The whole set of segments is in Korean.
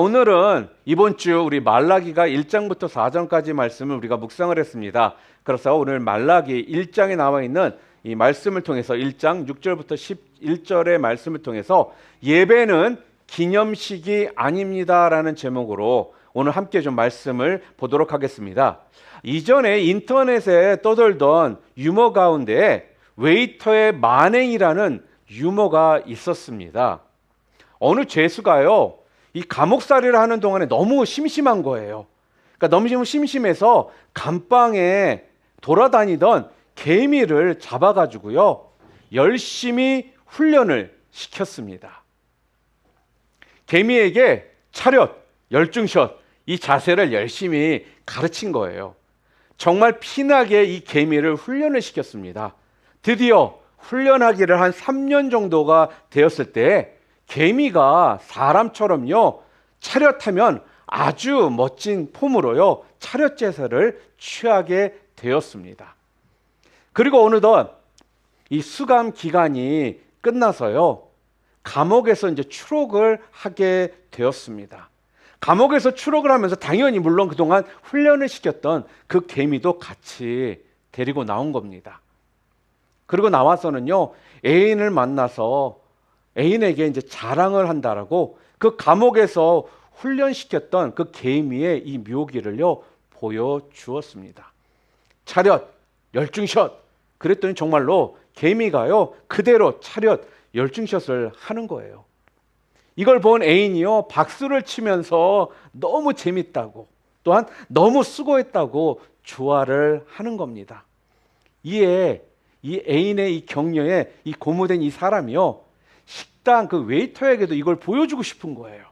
오늘은 이번 주 우리 말라기가 1장부터 4장까지 말씀을 우리가 묵상을 했습니다. 그래서 오늘 말라기 1장에 나와 있는 이 말씀을 통해서 1장 6절부터 11절의 말씀을 통해서 예배는 기념식이 아닙니다라는 제목으로 오늘 함께 좀 말씀을 보도록 하겠습니다. 이전에 인터넷에 떠돌던 유머 가운데 웨이터의 만행이라는 유머가 있었습니다. 어느 죄수가요, 이 감옥살이를 하는 동안에 너무 심심한 거예요. 그러니까 너무 심심해서 감방에 돌아다니던 개미를 잡아가지고요, 열심히 훈련을 시켰습니다. 개미에게 차렷, 열중샷, 이 자세를 열심히 가르친 거예요. 정말 피나게 이 개미를 훈련을 시켰습니다. 드디어 훈련하기를 한 3년 정도가 되었을 때 개미가 사람처럼요, 차렷하면 아주 멋진 폼으로요, 차렷 제사를 취하게 되었습니다. 그리고 어느덧 이 수감 기간이 끝나서요, 감옥에서 이제 추록을 하게 되었습니다. 감옥에서 추록을 하면서 당연히 물론 그동안 훈련을 시켰던 그 개미도 같이 데리고 나온 겁니다. 그리고 나와서는요, 애인을 만나서 애인에게 이제 자랑을 한다라고 그 감옥에서 훈련시켰던 그 개미의 이 묘기를요, 보여주었습니다. 차렷, 열중샷. 그랬더니 정말로 개미가요, 그대로 차렷, 열중샷을 하는 거예요. 이걸 본 애인이요, 박수를 치면서 너무 재밌다고, 또한 너무 수고했다고 좋아를 하는 겁니다. 이에 이 애인의 이 격려에 이 고무된 이 사람이요, 식당 그 웨이터에게도 이걸 보여주고 싶은 거예요.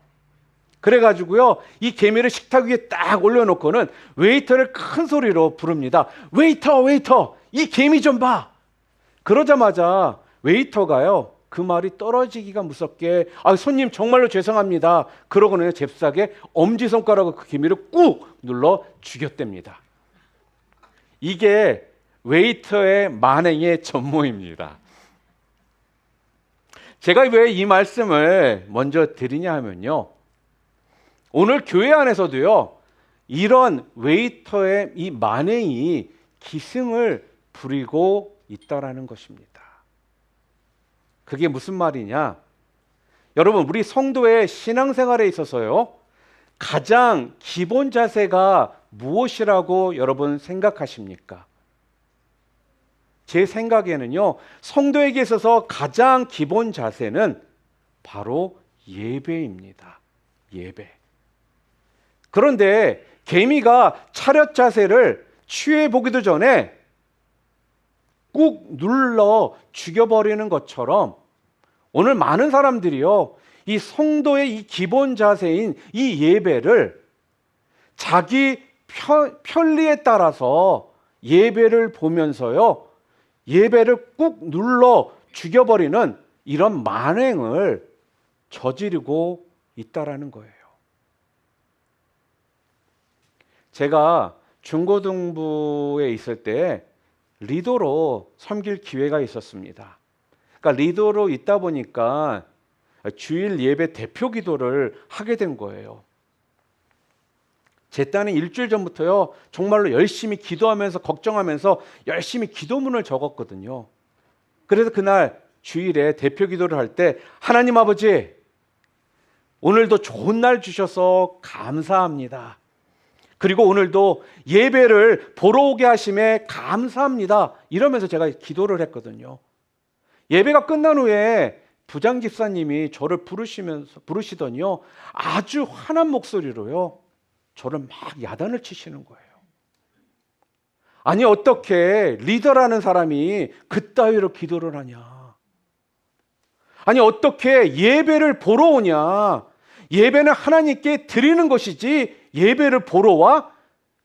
그래가지고요, 이 개미를 식탁 위에 딱 올려놓고는 웨이터를 큰 소리로 부릅니다. 웨이터, 웨이터, 이 개미 좀 봐. 그러자마자 웨이터가요, 그 말이 떨어지기가 무섭게, 손님 정말로 죄송합니다. 그러고는 잽싸게 엄지손가락으로 그 개미를 꾹 눌러 죽였답니다. 이게 웨이터의 만행의 전모입니다. 제가 왜 이 말씀을 먼저 드리냐 하면요, 오늘 교회 안에서도요, 이런 웨이터의 이 만행이 기승을 부리고 있다라는 것입니다. 그게 무슨 말이냐? 여러분, 우리 성도의 신앙생활에 있어서요, 가장 기본 자세가 무엇이라고 여러분 생각하십니까? 제 생각에는요, 성도에게 있어서 가장 기본 자세는 바로 예배입니다. 예배. 그런데 개미가 차렷 자세를 취해 보기도 전에 꾹 눌러 죽여버리는 것처럼 오늘 많은 사람들이요, 이 성도의 이 기본 자세인 이 예배를 자기 편리에 따라서 예배를 보면서요, 예배를 꾹 눌러 죽여버리는 이런 만행을 저지르고 있다라는 거예요. 제가 중고등부에 있을 때 리더로 섬길 기회가 있었습니다. 그러니까 리더로 있다 보니까 주일 예배 대표 기도를 하게 된 거예요. 제 딴은 일주일 전부터요, 정말로 열심히 기도하면서 걱정하면서 열심히 기도문을 적었거든요. 그래서 그날 주일에 대표 기도를 할 때, 하나님 아버지, 오늘도 좋은 날 주셔서 감사합니다. 그리고 오늘도 예배를 보러 오게 하심에 감사합니다. 이러면서 제가 기도를 했거든요. 예배가 끝난 후에 부장 집사님이 저를 부르시더니요, 아주 환한 목소리로요, 저를 막 야단을 치시는 거예요. 아니, 어떻게 리더라는 사람이 그따위로 기도를 하냐? 아니, 어떻게 예배를 보러 오냐? 예배는 하나님께 드리는 것이지 예배를 보러 와?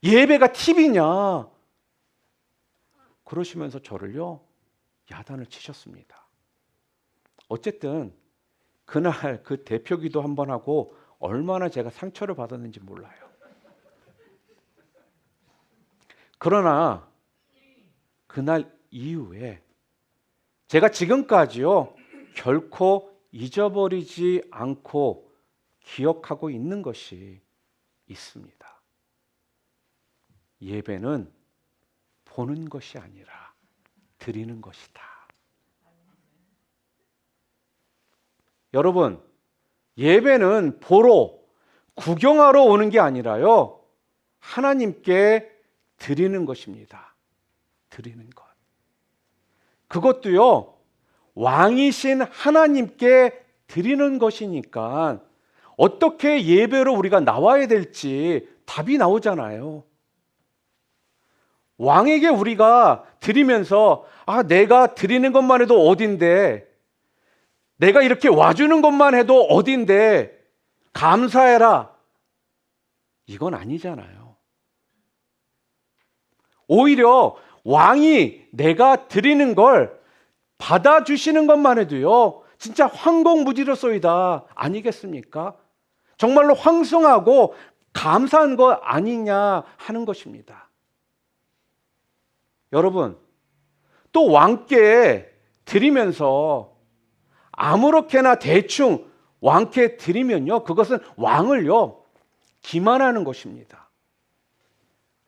예배가 팁이냐? 그러시면서 저를요, 야단을 치셨습니다. 어쨌든 그날 그 대표 기도 한번 하고 얼마나 제가 상처를 받았는지 몰라요. 그러나 그날 이후에 제가 지금까지요, 결코 잊어버리지 않고 기억하고 있는 것이 있습니다. 예배는 보는 것이 아니라 드리는 것이다. 여러분, 예배는 보러, 구경하러 오는 게 아니라요, 하나님께 드리는 것입니다. 드리는 것. 그것도요, 왕이신 하나님께 드리는 것이니까 어떻게 예배로 우리가 나와야 될지 답이 나오잖아요. 왕에게 우리가 드리면서 내가 드리는 것만 해도 어딘데, 내가 이렇게 와주는 것만 해도 어딘데 감사해라, 이건 아니잖아요. 오히려 왕이 내가 드리는 걸 받아주시는 것만 해도요, 진짜 황공무지로소이다 아니겠습니까? 정말로 황송하고 감사한 것 아니냐 하는 것입니다. 여러분, 또 왕께 드리면서 아무렇게나 대충 왕께 드리면요, 그것은 왕을요 기만하는 것입니다.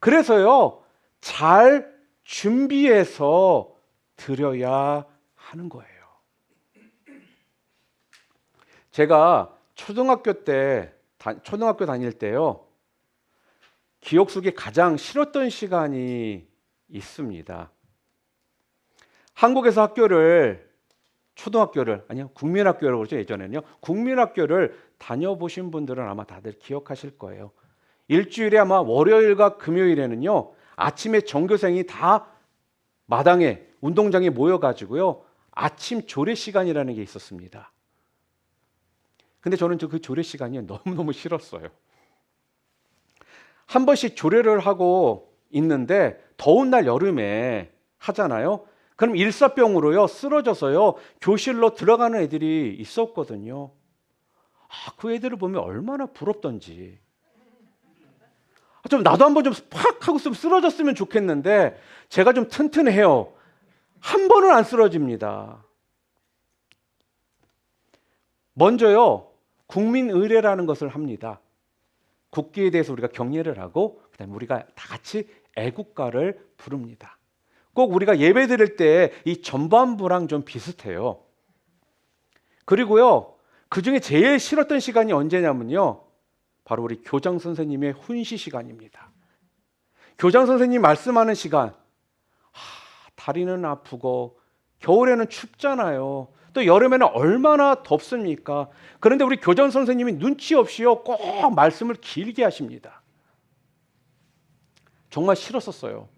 그래서요, 잘 준비해서 드려야 하는 거예요. 제가 초등학교 다닐 때요, 기억 속에 가장 싫었던 시간이 있습니다. 한국에서 국민학교를 그러죠, 예전에는요. 국민학교를 다녀보신 분들은 아마 다들 기억하실 거예요. 일주일에 아마 월요일과 금요일에는요, 아침에 전교생이 다 마당에, 운동장에 모여가지고요, 아침 조례 시간이라는 게 있었습니다. 근데 저는 그 조례 시간이 너무너무 싫었어요. 한 번씩 조례를 하고 있는데 더운 날 여름에 하잖아요. 그럼 일사병으로요, 쓰러져서요, 교실로 들어가는 애들이 있었거든요. 그 애들을 보면 얼마나 부럽던지. 좀 나도 한번 좀 팍 하고 좀 쓰러졌으면 좋겠는데, 제가 좀 튼튼해요. 한 번은 안 쓰러집니다. 먼저요, 국민의례라는 것을 합니다. 국기에 대해서 우리가 경례를 하고, 그다음에 우리가 다 같이 애국가를 부릅니다. 꼭 우리가 예배 드릴 때 이 전반부랑 좀 비슷해요. 그리고요, 그 중에 제일 싫었던 시간이 언제냐면요, 바로 우리 교장 선생님의 훈시 시간입니다. 교장 선생님 말씀하는 시간, 다리는 아프고 겨울에는 춥잖아요. 또 여름에는 얼마나 덥습니까? 그런데 우리 교장 선생님이 눈치 없이요, 꼭 말씀을 길게 하십니다. 정말 싫었었어요.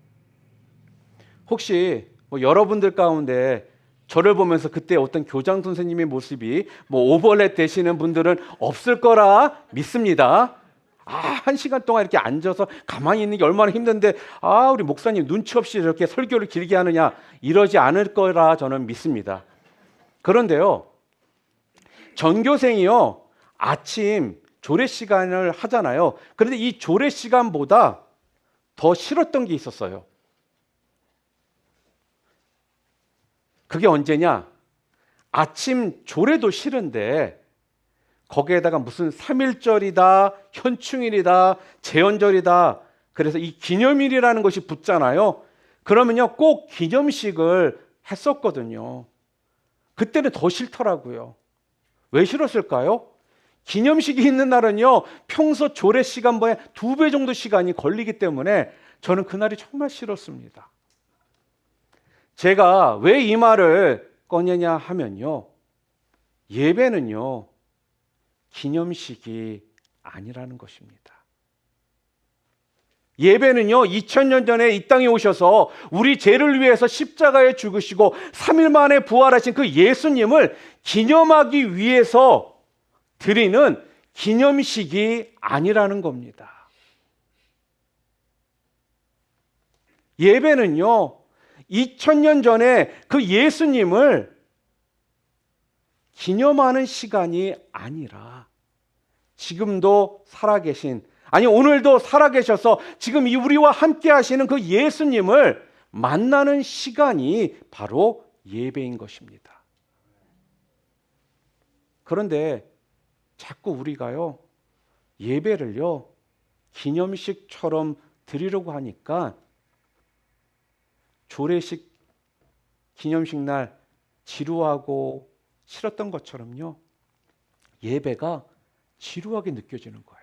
혹시 여러분들 가운데 저를 보면서 그때 어떤 교장 선생님의 모습이 오버랩 되시는 분들은 없을 거라 믿습니다. 1시간 동안 이렇게 앉아서 가만히 있는 게 얼마나 힘든데, 우리 목사님 눈치 없이 이렇게 설교를 길게 하느냐, 이러지 않을 거라 저는 믿습니다. 그런데요, 전교생이요, 아침 조례 시간을 하잖아요. 그런데 이 조례 시간보다 더 싫었던 게 있었어요. 그게 언제냐? 아침 조례도 싫은데 거기에다가 무슨 3.1절이다, 현충일이다, 제헌절이다, 그래서 이 기념일이라는 것이 붙잖아요. 그러면요, 꼭 기념식을 했었거든요. 그때는 더 싫더라고요. 왜 싫었을까요? 기념식이 있는 날은요, 평소 조례 시간보다 2배 정도 시간이 걸리기 때문에 저는 그날이 정말 싫었습니다. 제가 왜 이 말을 꺼내냐 하면요, 예배는요, 기념식이 아니라는 것입니다. 예배는요, 2000년 전에 이 땅에 오셔서 우리 죄를 위해서 십자가에 죽으시고 3일 만에 부활하신 그 예수님을 기념하기 위해서 드리는 기념식이 아니라는 겁니다. 예배는요, 2000년 전에 그 예수님을 기념하는 시간이 아니라 지금도 살아계신, 오늘도 살아계셔서 지금 우리와 함께 하시는 그 예수님을 만나는 시간이 바로 예배인 것입니다. 그런데 자꾸 우리가요, 예배를요, 기념식처럼 드리려고 하니까 조례식, 기념식 날 지루하고 싫었던 것처럼요, 예배가 지루하게 느껴지는 거예요.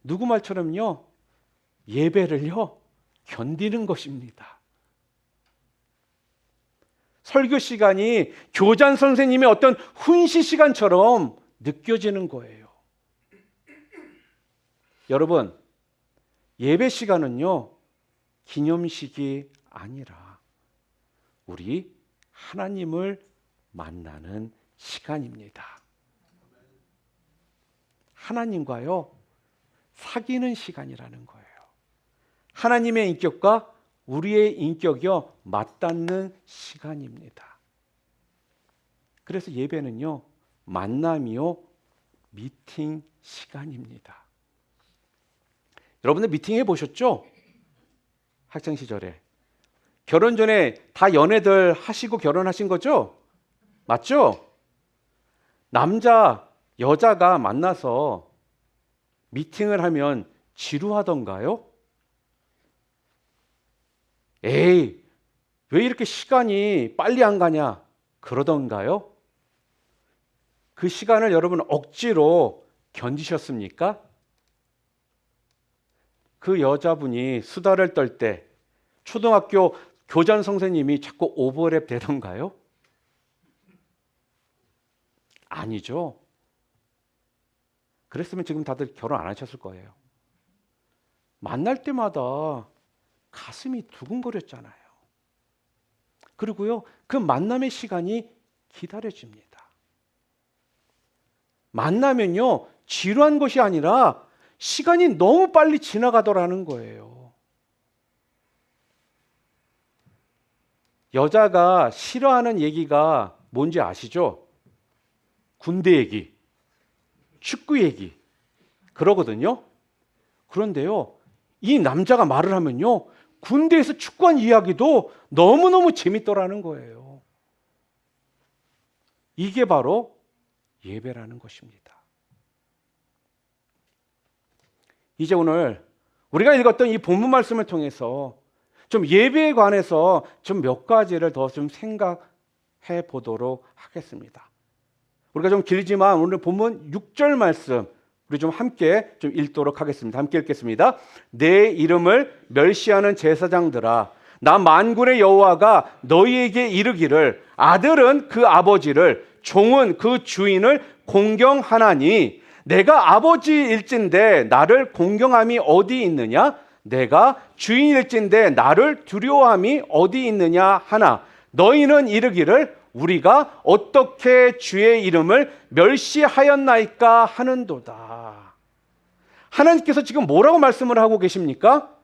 누구 말처럼요, 예배를요, 견디는 것입니다. 설교 시간이 교장 선생님의 어떤 훈시 시간처럼 느껴지는 거예요. 여러분, 예배 시간은요, 기념식이 아니라 우리 하나님을 만나는 시간입니다. 하나님과요, 사귀는 시간이라는 거예요. 하나님의 인격과 우리의 인격이요, 맞닿는 시간입니다. 그래서 예배는요, 만남이요, 미팅 시간입니다. 여러분들 미팅 해보셨죠? 학창 시절에. 결혼 전에 다 연애들 하시고 결혼하신 거죠? 맞죠? 남자, 여자가 만나서 미팅을 하면 지루하던가요? 에이, 왜 이렇게 시간이 빨리 안 가냐? 그러던가요? 그 시간을 여러분 억지로 견디셨습니까? 그 여자분이 수다를 떨 때 초등학교 교장 선생님이 자꾸 오버랩 되던가요? 아니죠. 그랬으면 지금 다들 결혼 안 하셨을 거예요. 만날 때마다 가슴이 두근거렸잖아요. 그리고요, 그 만남의 시간이 기다려집니다. 만나면요, 지루한 것이 아니라 시간이 너무 빨리 지나가더라는 거예요. 여자가 싫어하는 얘기가 뭔지 아시죠? 군대 얘기, 축구 얘기, 그러거든요. 그런데요, 이 남자가 말을 하면요, 군대에서 축구한 이야기도 너무너무 재밌더라는 거예요. 이게 바로 예배라는 것입니다. 이제 오늘 우리가 읽었던 이 본문 말씀을 통해서 좀 예배에 관해서 좀 몇 가지를 더 좀 생각해 보도록 하겠습니다. 우리가 좀 길지만 오늘 본문 6절 말씀 우리 좀 함께 좀 읽도록 하겠습니다. 함께 읽겠습니다. 내 이름을 멸시하는 제사장들아, 나 만군의 여호와가 너희에게 이르기를 아들은 그 아버지를, 종은 그 주인을 공경하나니 내가 아버지일진데 나를 공경함이 어디 있느냐? 내가 주인일진데 나를 두려워함이 어디 있느냐 하나, 너희는 이르기를 우리가 어떻게 주의 이름을 멸시하였나이까 하는도다. 하나님께서 지금 뭐라고 말씀을 하고 계십니까?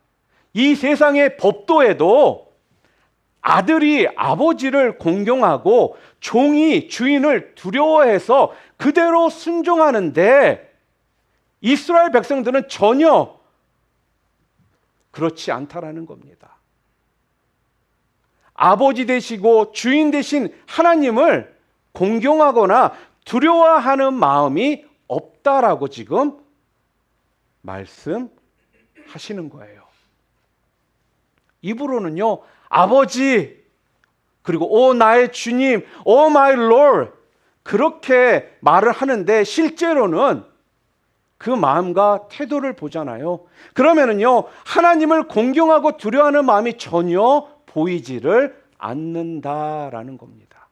이 세상의 법도에도 아들이 아버지를 공경하고 종이 주인을 두려워해서 그대로 순종하는데 이스라엘 백성들은 전혀 그렇지 않다라는 겁니다. 아버지 되시고 주인 되신 하나님을 공경하거나 두려워하는 마음이 없다라고 지금 말씀하시는 거예요. 입으로는요, 아버지, 그리고 오 나의 주님, 오 마이 롤, 그렇게 말을 하는데 실제로는 그 마음과 태도를 보잖아요. 그러면은요, 하나님을 공경하고 두려워하는 마음이 전혀 보이지를 않는다라는 겁니다.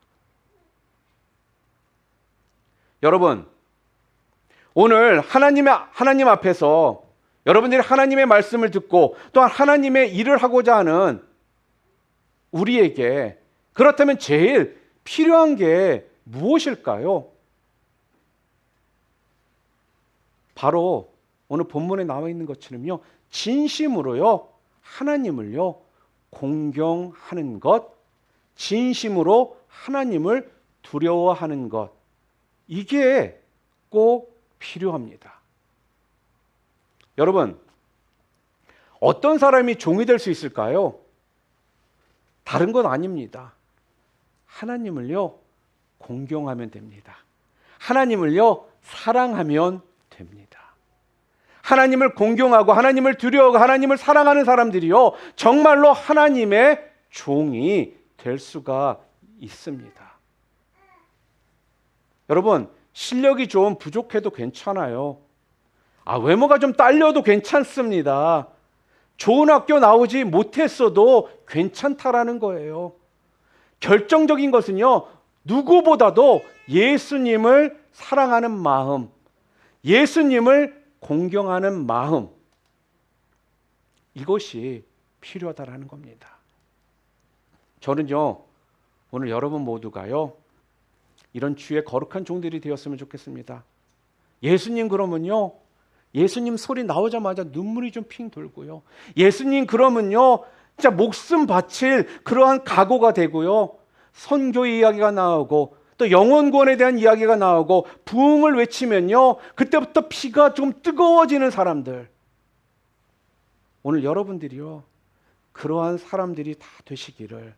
여러분, 오늘 하나님 앞에서 여러분들이 하나님의 말씀을 듣고 또한 하나님의 일을 하고자 하는 우리에게 그렇다면 제일 필요한 게 무엇일까요? 바로 오늘 본문에 나와 있는 것처럼요, 진심으로요, 하나님을요, 공경하는 것, 진심으로 하나님을 두려워하는 것, 이게 꼭 필요합니다. 여러분, 어떤 사람이 종이 될 수 있을까요? 다른 건 아닙니다. 하나님을요, 공경하면 됩니다. 하나님을요, 사랑하면 됩니다. 하나님을 공경하고 하나님을 두려워하고 하나님을 사랑하는 사람들이요, 정말로 하나님의 종이 될 수가 있습니다. 여러분, 실력이 좀 부족해도 괜찮아요. 외모가 좀 딸려도 괜찮습니다. 좋은 학교 나오지 못했어도 괜찮다라는 거예요. 결정적인 것은요, 누구보다도 예수님을 사랑하는 마음, 예수님을 공경하는 마음, 이것이 필요하다라는 겁니다. 저는요, 오늘 여러분 모두가요, 이런 주의 거룩한 종들이 되었으면 좋겠습니다. 예수님 그러면요, 예수님 소리 나오자마자 눈물이 좀 핑 돌고요, 예수님 그러면요, 진짜 목숨 바칠 그러한 각오가 되고요, 선교 이야기가 나오고 또 영혼구원에 대한 이야기가 나오고 부흥을 외치면요, 그때부터 피가 좀 뜨거워지는 사람들, 오늘 여러분들이요, 그러한 사람들이 다 되시기를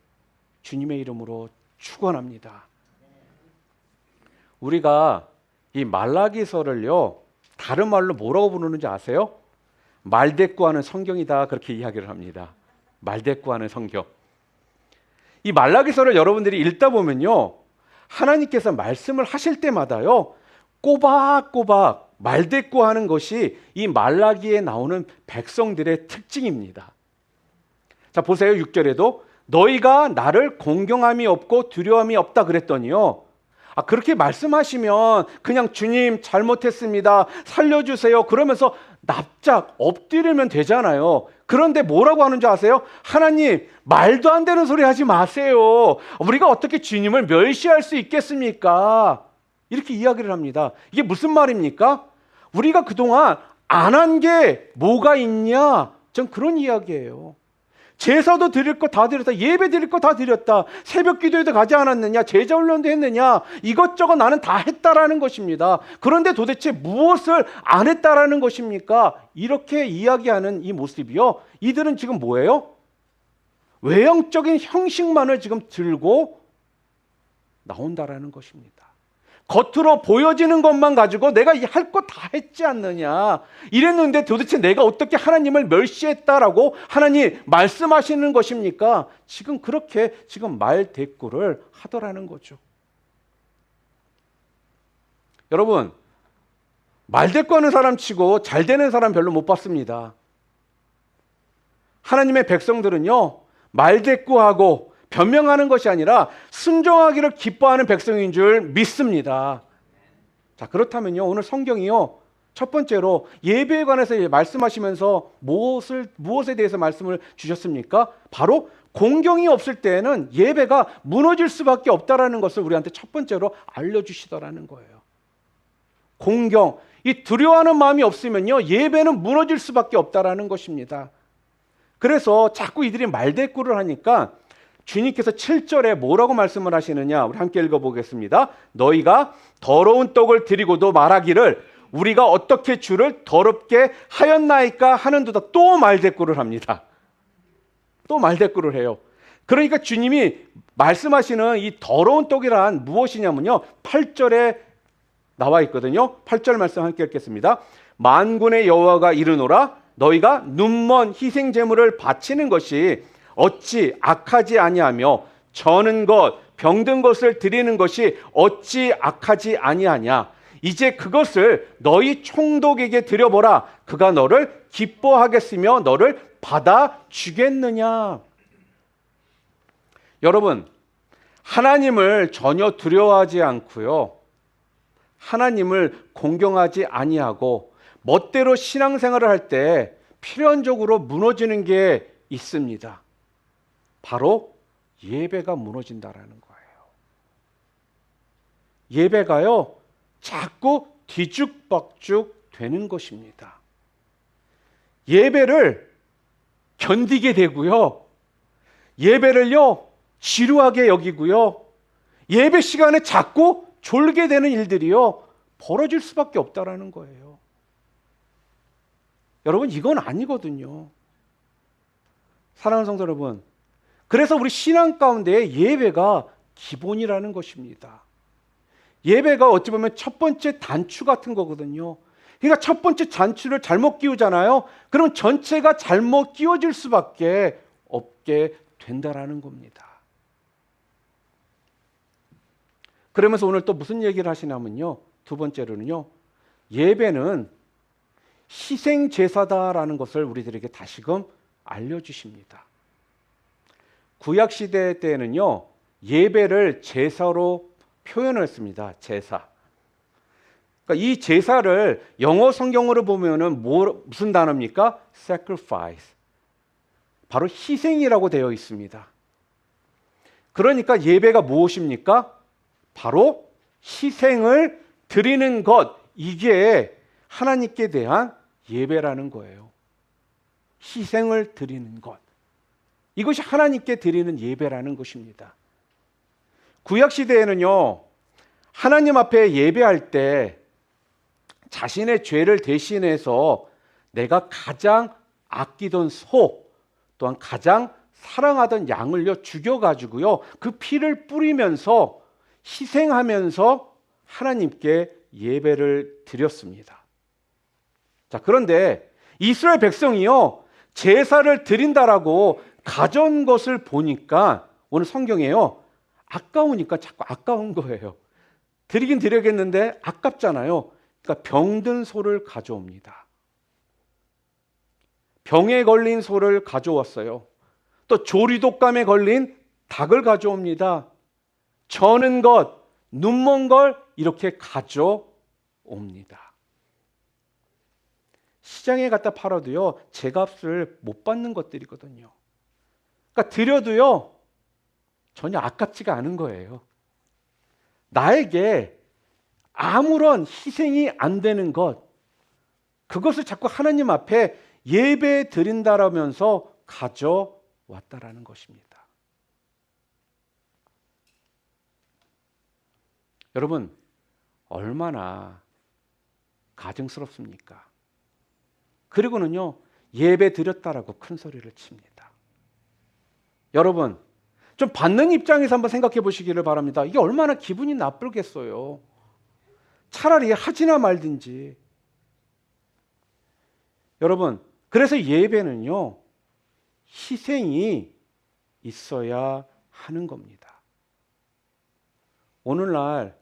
주님의 이름으로 축원합니다. 우리가 이 말라기서를요, 다른 말로 뭐라고 부르는지 아세요? 말대꾸하는 성경이다, 그렇게 이야기를 합니다. 말대꾸하는 성경. 이 말라기서를 여러분들이 읽다 보면요, 하나님께서 말씀을 하실 때마다요, 꼬박꼬박 말대꾸하는 것이 이 말라기에 나오는 백성들의 특징입니다. 자, 보세요. 6절에도 너희가 나를 공경함이 없고 두려움이 없다 그랬더니요, 그렇게 말씀하시면 그냥 주님 잘못했습니다, 살려주세요 그러면서 납작 엎드리면 되잖아요. 그런데 뭐라고 하는지 아세요? 하나님, 말도 안 되는 소리 하지 마세요. 우리가 어떻게 주님을 멸시할 수 있겠습니까? 이렇게 이야기를 합니다. 이게 무슨 말입니까? 우리가 그동안 안 한 게 뭐가 있냐? 전 그런 이야기예요. 제사도 드릴 거 다 드렸다, 예배 드릴 거 다 드렸다, 새벽 기도에도 가지 않았느냐, 제자 훈련도 했느냐, 이것저것 나는 다 했다라는 것입니다. 그런데 도대체 무엇을 안 했다라는 것입니까? 이렇게 이야기하는 이 모습이요, 이들은 지금 뭐예요? 외형적인 형식만을 지금 들고 나온다라는 것입니다. 겉으로 보여지는 것만 가지고 내가 할 거 다 했지 않느냐 이랬는데 도대체 내가 어떻게 하나님을 멸시했다라고 하나님 말씀하시는 것입니까? 지금 그렇게 지금 말대꾸를 하더라는 거죠. 여러분, 말대꾸하는 사람 치고 잘 되는 사람 별로 못 봤습니다. 하나님의 백성들은요, 말대꾸하고 변명하는 것이 아니라 순종하기를 기뻐하는 백성인 줄 믿습니다. 자, 그렇다면요, 오늘 성경이요, 첫 번째로 예배에 관해서 말씀하시면서 무엇에 대해서 말씀을 주셨습니까? 바로 공경이 없을 때에는 예배가 무너질 수밖에 없다라는 것을 우리한테 첫 번째로 알려주시더라는 거예요. 공경, 이 두려워하는 마음이 없으면요, 예배는 무너질 수밖에 없다라는 것입니다. 그래서 자꾸 이들이 말대꾸를 하니까 주님께서 7절에 뭐라고 말씀을 하시느냐, 우리 함께 읽어보겠습니다. 너희가 더러운 떡을 드리고도 말하기를 우리가 어떻게 주를 더럽게 하였나이까 하는도다. 또 말대꾸를 합니다. 또 말대꾸를 해요. 그러니까 주님이 말씀하시는 이 더러운 떡이란 무엇이냐면요, 8절에 나와 있거든요. 8절 말씀 함께 읽겠습니다. 만군의 여호와가 이르노라 너희가 눈먼 희생 제물을 바치는 것이 어찌 악하지 아니하며 저는 것 병든 것을 드리는 것이 어찌 악하지 아니하냐. 이제 그것을 너희 총독에게 드려보라. 그가 너를 기뻐하겠으며 너를 받아주겠느냐. 여러분, 하나님을 전혀 두려워하지 않고요, 하나님을 공경하지 아니하고 멋대로 신앙생활을 할 때 필연적으로 무너지는 게 있습니다. 바로 예배가 무너진다라는 거예요. 예배가요, 자꾸 뒤죽박죽 되는 것입니다. 예배를 견디게 되고요, 예배를요 지루하게 여기고요, 예배 시간에 자꾸 졸게 되는 일들이요 벌어질 수밖에 없다라는 거예요. 여러분, 이건 아니거든요. 사랑하는 성도 여러분, 그래서 우리 신앙 가운데 예배가 기본이라는 것입니다. 예배가 어찌 보면 첫 번째 단추 같은 거거든요. 그러니까 첫 번째 단추를 잘못 끼우잖아요. 그럼 전체가 잘못 끼워질 수밖에 없게 된다라는 겁니다. 그러면서 오늘 또 무슨 얘기를 하시냐면요. 두 번째로는요. 예배는 희생 제사다라는 것을 우리들에게 다시금 알려주십니다. 구약 시대 때에는요. 예배를 제사로 표현했습니다. 제사. 그러니까 이 제사를 영어 성경으로 보면은 무슨 단어입니까? sacrifice. 바로 희생이라고 되어 있습니다. 그러니까 예배가 무엇입니까? 바로 희생을 드리는 것. 이게 하나님께 대한 예배라는 거예요. 희생을 드리는 것. 이것이 하나님께 드리는 예배라는 것입니다. 구약 시대에는요. 하나님 앞에 예배할 때 자신의 죄를 대신해서 내가 가장 아끼던 소 또한 가장 사랑하던 양을요 죽여가지고요 그 피를 뿌리면서 희생하면서 하나님께 예배를 드렸습니다. 자, 그런데 이스라엘 백성이요 제사를 드린다라고 가져온 것을 보니까 오늘 성경에요 아까우니까 자꾸 아까운 거예요. 드리긴 드려야겠는데 아깝잖아요. 그러니까 병든 소를 가져옵니다. 병에 걸린 소를 가져왔어요. 또 조리독감에 걸린 닭을 가져옵니다. 저는 것, 눈먼 걸 이렇게 가져옵니다. 시장에 갖다 팔아도요 제값을 못 받는 것들이거든요. 그러니까 드려도요 전혀 아깝지가 않은 거예요. 나에게 아무런 희생이 안 되는 것, 그것을 자꾸 하나님 앞에 예배 드린다라면서 가져왔다라는 것입니다. 여러분, 얼마나 가증스럽습니까? 그리고는요, 예배 드렸다라고 큰 소리를 칩니다. 여러분, 좀 받는 입장에서 한번 생각해 보시기를 바랍니다. 이게 얼마나 기분이 나쁘겠어요. 차라리 하지나 말든지. 여러분, 그래서 예배는요, 희생이 있어야 하는 겁니다. 오늘날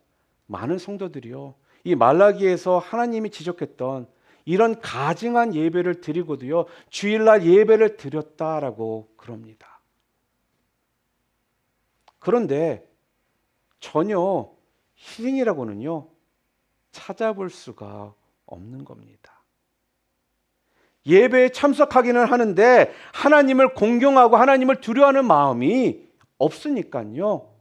많은 성도들이요, 이 말라기에서 하나님이 지적했던 이런 가증한 예배를 드리고도요, 주일날 예배를 드렸다라고 그럽니다. 그런데 전혀 희생이라고는요, 찾아볼 수가 없는 겁니다. 예배에 참석하기는 하는데 하나님을 공경하고 하나님을 두려워하는 마음이 없으니까요.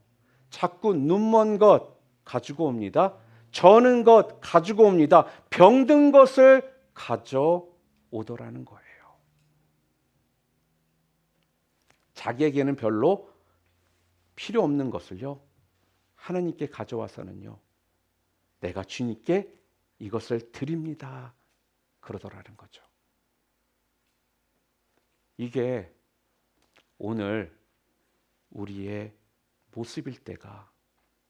자꾸 눈먼 것 가지고 옵니다. 저는 것 가지고 옵니다. 병든 것을 가져오더라는 거예요. 자기에게는 별로 필요 없는 것을요. 하나님께 가져와서는요. 내가 주님께 이것을 드립니다. 그러더라는 거죠. 이게 오늘 우리의 모습일 때가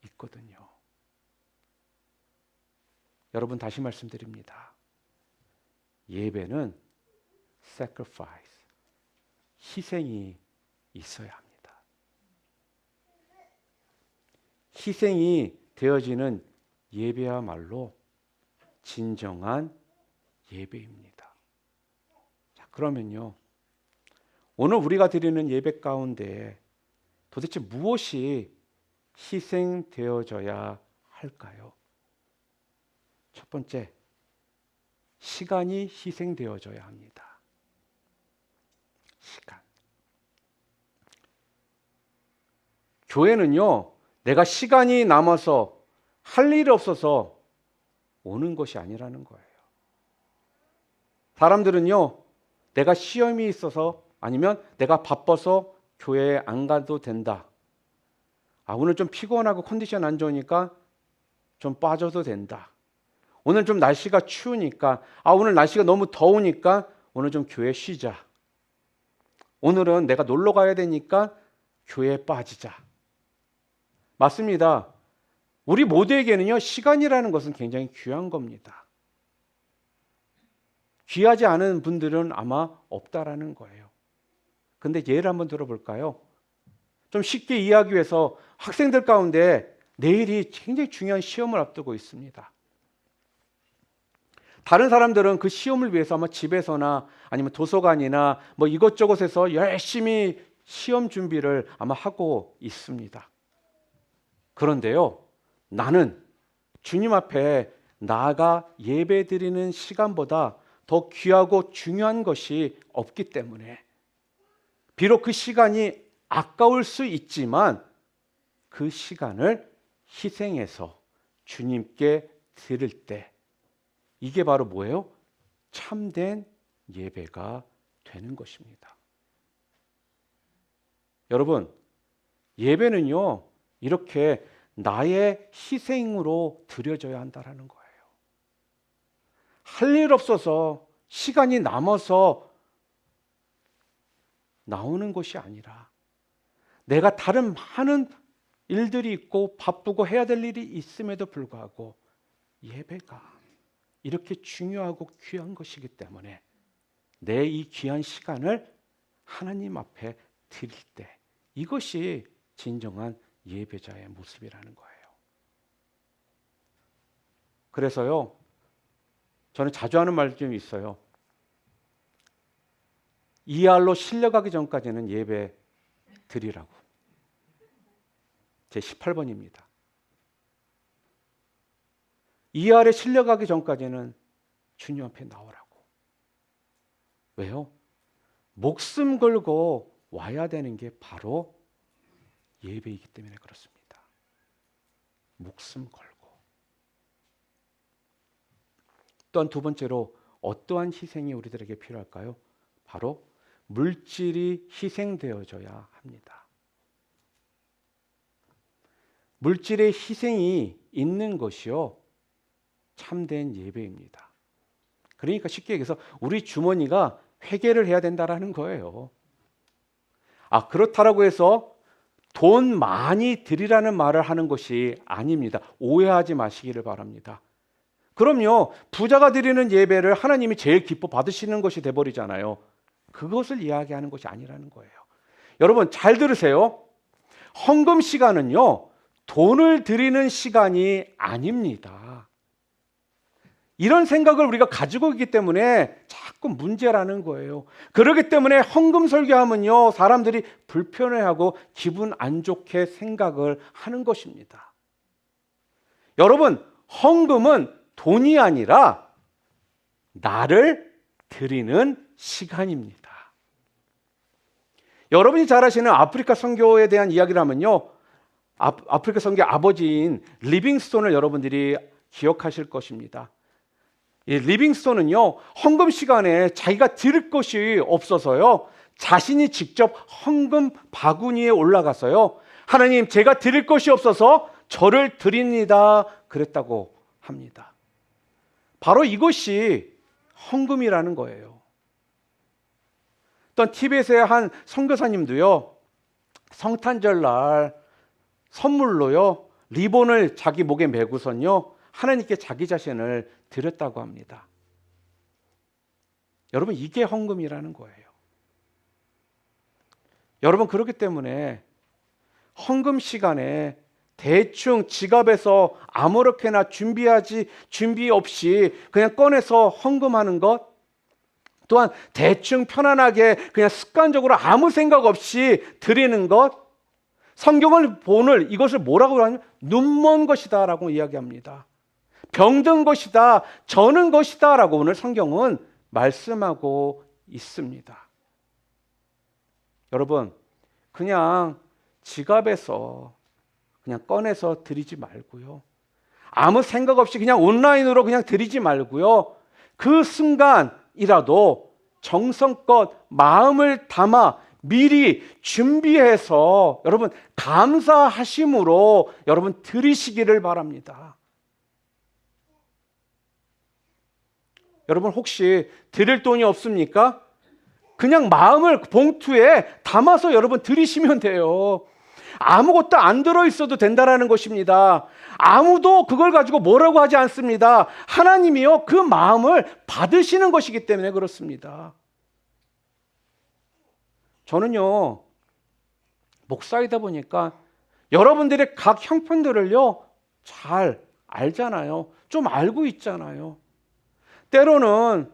있거든요. 여러분 다시 말씀드립니다. 예배는 sacrifice, 희생이 있어야 합니다. 희생이 되어지는 예배야말로 진정한 예배입니다. 자, 그러면요. 오늘 우리가 드리는 예배 가운데 도대체 무엇이 희생되어져야 할까요? 첫 번째, 시간이 희생되어져야 합니다. 시간. 교회는요, 내가 시간이 남아서 할 일이 없어서 오는 것이 아니라는 거예요. 사람들은요, 내가 시험이 있어서 아니면 내가 바빠서 교회에 안 가도 된다. 오늘 좀 피곤하고 컨디션 안 좋으니까 좀 빠져도 된다. 오늘 좀 날씨가 추우니까, 오늘 날씨가 너무 더우니까 오늘 좀 교회 쉬자. 오늘은 내가 놀러 가야 되니까 교회에 빠지자. 맞습니다. 우리 모두에게는요, 시간이라는 것은 굉장히 귀한 겁니다. 귀하지 않은 분들은 아마 없다라는 거예요. 근데 예를 한번 들어볼까요? 좀 쉽게 이해하기 위해서 학생들 가운데 내일이 굉장히 중요한 시험을 앞두고 있습니다. 다른 사람들은 그 시험을 위해서 아마 집에서나 아니면 도서관이나 뭐 이것저것에서 열심히 시험 준비를 아마 하고 있습니다. 그런데요, 나는 주님 앞에 나아가 예배드리는 시간보다 더 귀하고 중요한 것이 없기 때문에 비록 그 시간이 아까울 수 있지만 그 시간을 희생해서 주님께 드릴 때 이게 바로 뭐예요? 참된 예배가 되는 것입니다. 여러분, 예배는요, 이렇게 나의 희생으로 드려져야 한다는 거예요. 할 일 없어서 시간이 남아서 나오는 것이 아니라 내가 다른 많은 일들이 있고 바쁘고 해야 될 일이 있음에도 불구하고 예배가 이렇게 중요하고 귀한 것이기 때문에 내 이 귀한 시간을 하나님 앞에 드릴 때 이것이 진정한 예배자의 모습이라는 거예요. 그래서요, 저는 자주 하는 말 좀 있어요. ER로 실려가기 전까지는 예배 드리라고. 제 18번입니다. ER에 실려가기 전까지는 주님 앞에 나오라고. 왜요? 목숨 걸고 와야 되는 게 바로 예배이기 때문에 그렇습니다. 목숨 걸고. 또한 두 번째로 어떠한 희생이 우리들에게 필요할까요? 바로 물질이 희생되어져야 합니다. 물질의 희생이 있는 것이요, 참된 예배입니다. 그러니까 쉽게 얘기해서 우리 주머니가 회개를 해야 된다라는 거예요. 그렇다라고 해서 돈 많이 드리라는 말을 하는 것이 아닙니다. 오해하지 마시기를 바랍니다. 그럼요, 부자가 드리는 예배를 하나님이 제일 기뻐 받으시는 것이 돼버리잖아요. 그것을 이야기하는 것이 아니라는 거예요. 여러분 잘 들으세요. 헌금 시간은요, 돈을 드리는 시간이 아닙니다. 이런 생각을 우리가 가지고 있기 때문에 자꾸 문제라는 거예요. 그렇기 때문에 헌금 설교하면요, 사람들이 불편해하고 기분 안 좋게 생각을 하는 것입니다. 여러분, 헌금은 돈이 아니라 나를 드리는 시간입니다. 여러분이 잘 아시는 아프리카 선교에 대한 이야기를 하면요, 아프리카 선교의 아버지인 리빙스톤을 여러분들이 기억하실 것입니다. 이 리빙스톤은요, 헌금 시간에 자기가 드릴 것이 없어서요, 자신이 직접 헌금 바구니에 올라가서요, 하나님, 제가 드릴 것이 없어서 저를 드립니다 그랬다고 합니다. 바로 이것이 헌금이라는 거예요. 또 티벳의 한 선교사님도요, 성탄절 날 선물로요, 리본을 자기 목에 메고선요, 하나님께 자기 자신을 드렸다고 합니다. 여러분, 이게 헌금이라는 거예요. 여러분, 그렇기 때문에 헌금 시간에 대충 지갑에서 아무렇게나 준비 없이 그냥 꺼내서 헌금하는 것, 또한 대충 편안하게 그냥 습관적으로 아무 생각 없이 드리는 것, 성경을 보는 이것을 뭐라고 하냐면 눈먼 것이다 라고 이야기합니다. 병든 것이다, 저는 것이다 라고 오늘 성경은 말씀하고 있습니다. 여러분, 그냥 지갑에서 그냥 꺼내서 드리지 말고요, 아무 생각 없이 그냥 온라인으로 그냥 드리지 말고요, 그 순간이라도 정성껏 마음을 담아 미리 준비해서 여러분 감사하심으로 여러분 드리시기를 바랍니다. 여러분 혹시 드릴 돈이 없습니까? 그냥 마음을 봉투에 담아서 여러분 드리시면 돼요. 아무것도 안 들어있어도 된다라는 것입니다. 아무도 그걸 가지고 뭐라고 하지 않습니다. 하나님이요, 그 마음을 받으시는 것이기 때문에 그렇습니다. 저는요, 목사이다 보니까 여러분들의 각 형편들을요, 잘 알잖아요. 좀 알고 있잖아요. 때로는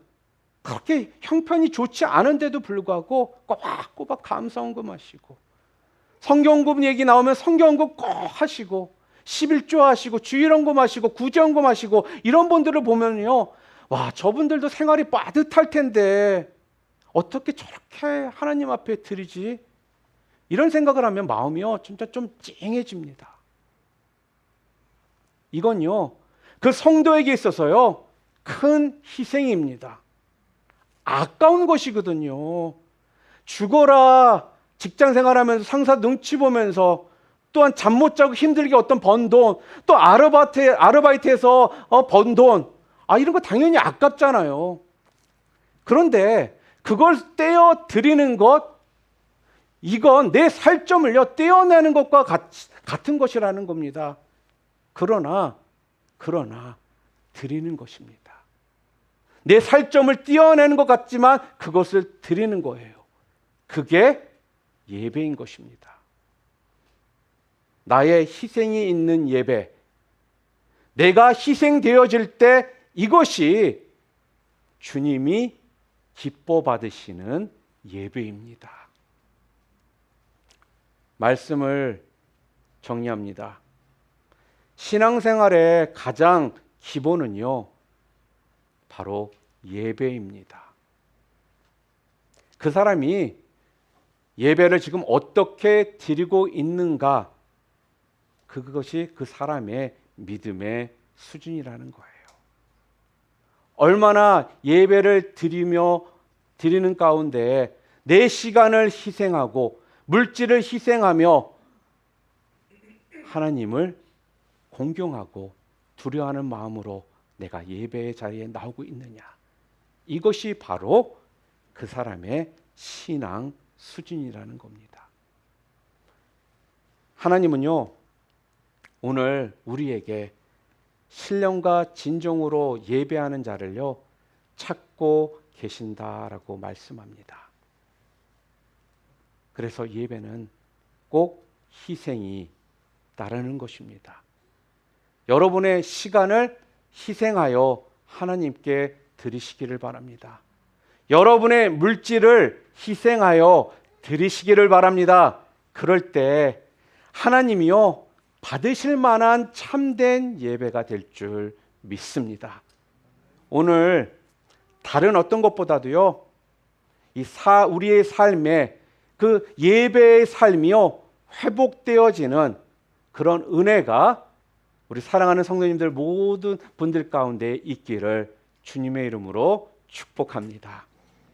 그렇게 형편이 좋지 않은데도 불구하고 꼬박꼬박 감사헌금 하시고, 성경금 얘기 나오면 성경금 꼭 하시고, 11조 하시고, 주일헌금 하시고, 구제헌금 하시고, 이런 분들을 보면요, 와, 저분들도 생활이 빠듯할 텐데 어떻게 저렇게 하나님 앞에 드리지? 이런 생각을 하면 마음이요, 진짜 좀 찡해집니다. 이건요, 그 성도에게 있어서요, 큰 희생입니다. 아까운 것이거든요. 죽어라, 직장 생활하면서 상사 눈치 보면서, 또한 잠 못 자고 힘들게 어떤 번 돈, 또 아르바이트에서 번 돈, 이런 거 당연히 아깝잖아요. 그런데 그걸 떼어 드리는 것, 이건 내 살점을요, 떼어내는 것과 같은 것이라는 겁니다. 그러나 드리는 것입니다. 내 살점을 떼어내는 것 같지만 그것을 드리는 거예요. 그게 예배인 것입니다. 나의 희생이 있는 예배, 내가 희생되어질 때 이것이 주님이 기뻐 받으시는 예배입니다. 말씀을 정리합니다. 신앙생활의 가장 기본은요, 바로 예배입니다. 그 사람이 예배를 지금 어떻게 드리고 있는가, 그것이 그 사람의 믿음의 수준이라는 거예요. 얼마나 예배를 드리는 가운데 내 시간을 희생하고 물질을 희생하며 하나님을 공경하고 두려워하는 마음으로 내가 예배의 자리에 나오고 있느냐, 이것이 바로 그 사람의 신앙 수준이라는 겁니다. 하나님은요, 오늘 우리에게 신령과 진정으로 예배하는 자를요, 찾고 계신다라고 말씀합니다. 그래서 예배는 꼭 희생이 따르는 것입니다. 여러분의 시간을 희생하여 하나님께 드리시기를 바랍니다. 여러분의 물질을 희생하여 드리시기를 바랍니다. 그럴 때 하나님이요, 받으실 만한 참된 예배가 될 줄 믿습니다. 오늘 다른 어떤 것보다도요, 우리의 삶에 그 예배의 삶이요, 회복되어지는 그런 은혜가 우리 사랑하는 성도님들 모든 분들 가운데 있기를 주님의 이름으로 축복합니다.